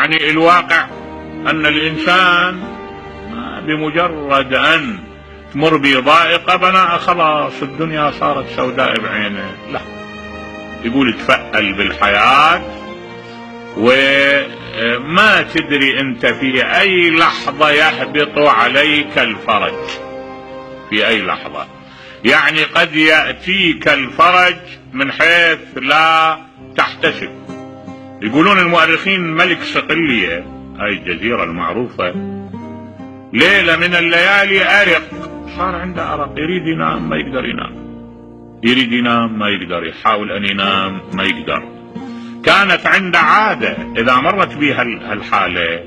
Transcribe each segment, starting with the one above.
يعني الواقع أن الإنسان بمجرد أن تمر بضائقة بناء خلاص الدنيا صارت سوداء بعينه. لا، يقول تفأل بالحياة وما تدري أنت في أي لحظة يهبط عليك الفرج، في أي لحظة. يعني قد يأتيك الفرج من حيث لا تحتسب. يقولون المؤرخين ملك صقلية، هاي الجزيرة المعروفة، ليلة من الليالي أرق، صار عنده أرق، يريد ينام ما يقدر ينام، يريد ينام ما يقدر، يحاول أن ينام ما يقدر. كانت عنده عادة إذا مرت بها الحالة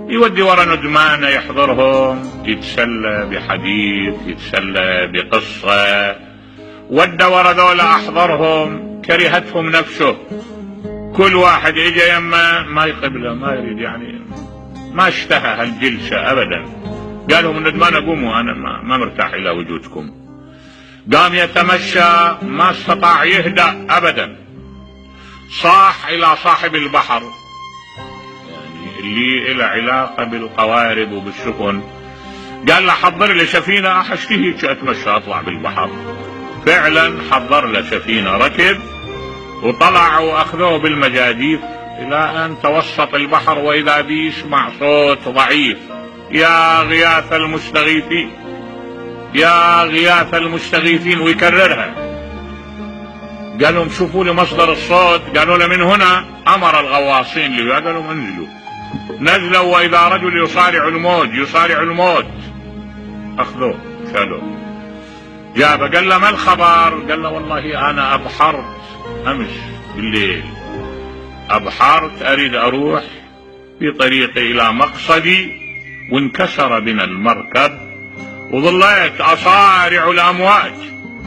يودي ورا ندمانه يحضرهم، يتسلى بحديث، يتسلى بقصة. ودى ورا ذولا أحضرهم، كرهتهم نفسه. كل واحد اجى يمه ما يقبله، ما يريد، يعني ما اشتهى هالجلسة أبدا. قالهم الندمان قوموا، أنا ما مرتاح إلى وجودكم. قام يتمشى، ما استطاع يهدأ أبدا. صاح إلى صاحب البحر، يعني اللي له علاقة بالقوارب وبالسفن، قال له حضر لي سفينة أحشتهي أتمشى أطلع بالبحر. فعلا حضر له سفينة، ركب وطلعوا وأخذوه بالمجاديف إلى أن توسط البحر، وإذا بي يسمع صوت ضعيف: يا غياث المستغيثين، يا غياث المستغيثين، ويكررها. قالوا شوفوا لي مصدر الصوت. قالوا له من هنا. أمر الغواصين اللي قالوا انزلوا. نزلوا وإذا رجل يصارع الموج، يصارع الموت. أخذوه شالوه، جابه، قال له ما الخبر؟ قال له والله أنا أبحرت أمس بالليل، أبحرت أريد أروح في طريقي إلى مقصدي، وانكسر بنا المركب وظليت أصارع الأمواج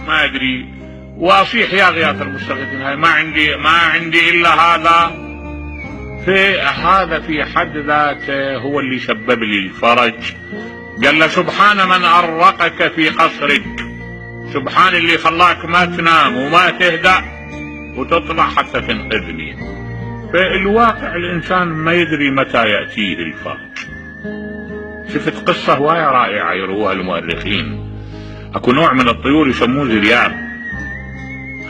ما أدري، وأصيح يا غياث المستغيثين، هاي ما عندي إلا هذا. هذا في حد ذاته هو اللي سبب لي الفرج. قال له سبحان من أرقك في قصرك، سبحان اللي خلاك ما تنام وما تهدأ وتطلع حتى تنقذني. فالواقع الإنسان ما يدري متى يأتيه الفرج. شفت قصة هواية رائعة يروها المؤرخين. أكو نوع من الطيور يسموه زرياب.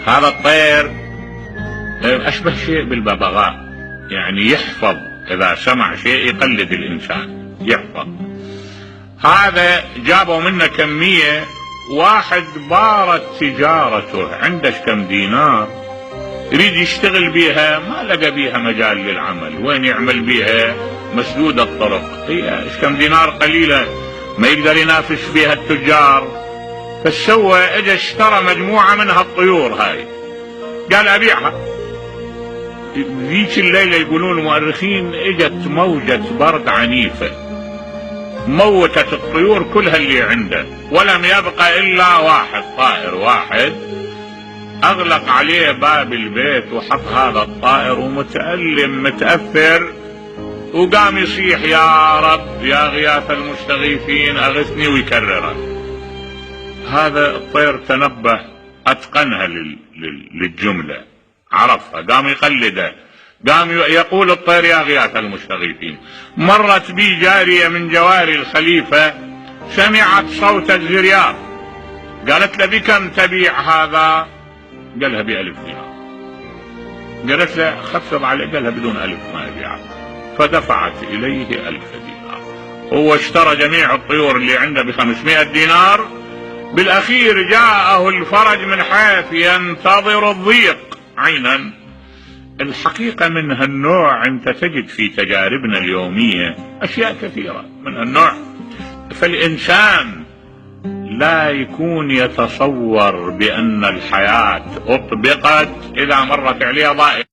هذا الطير أشبه شيء بالببغاء، يعني يحفظ، إذا سمع شيء يقلد الإنسان، يحفظ. هذا جابوا منه كمية، واحد بارت تجارته، عنده كم دينار يريد يشتغل بيها، ما لقى بيها مجال للعمل، وين يعمل بيها؟ مسدود الطرق، هي كم دينار قليلة ما يقدر ينافس فيها التجار. فسوى اجى اشترى مجموعة من هالطيور هاي، قال ابيعها. ذيك الليلة يقولون المؤرخين اجت موجة برد عنيفة، موتت الطيور كلها اللي عنده، ولم يبقى الا واحد، طائر واحد. اغلق عليه باب البيت وحط هذا الطائر ومتألم متأثر، وقام يصيح يا رب يا غياث المستغيثين أغثني، ويكررها. هذا الطير تنبه، أتقنها للجملة، عرفها، قام يقلدها، قام يقول الطير يا غياث المستغيثين. مرت بي جارية من جواري الخليفة سمعت صوت الزرياب، قالت له بكم تبيع هذا؟ قالها ب1000 دينار. قالت له خفض عليه، قالها بدون 1000 ما يبيعه. فدفعت إليه 1000 دينار. هو اشترى جميع الطيور اللي عنده ب500 دينار. بالأخير جاءه الفرج من حيث ينتظر الضيق عينا. الحقيقة من هالنوع انت تجد في تجاربنا اليومية أشياء كثيرة من هالنوع. فالإنسان لا يكون يتصور بأن الحياة أطبقت إذا مرت عليها ضائقة.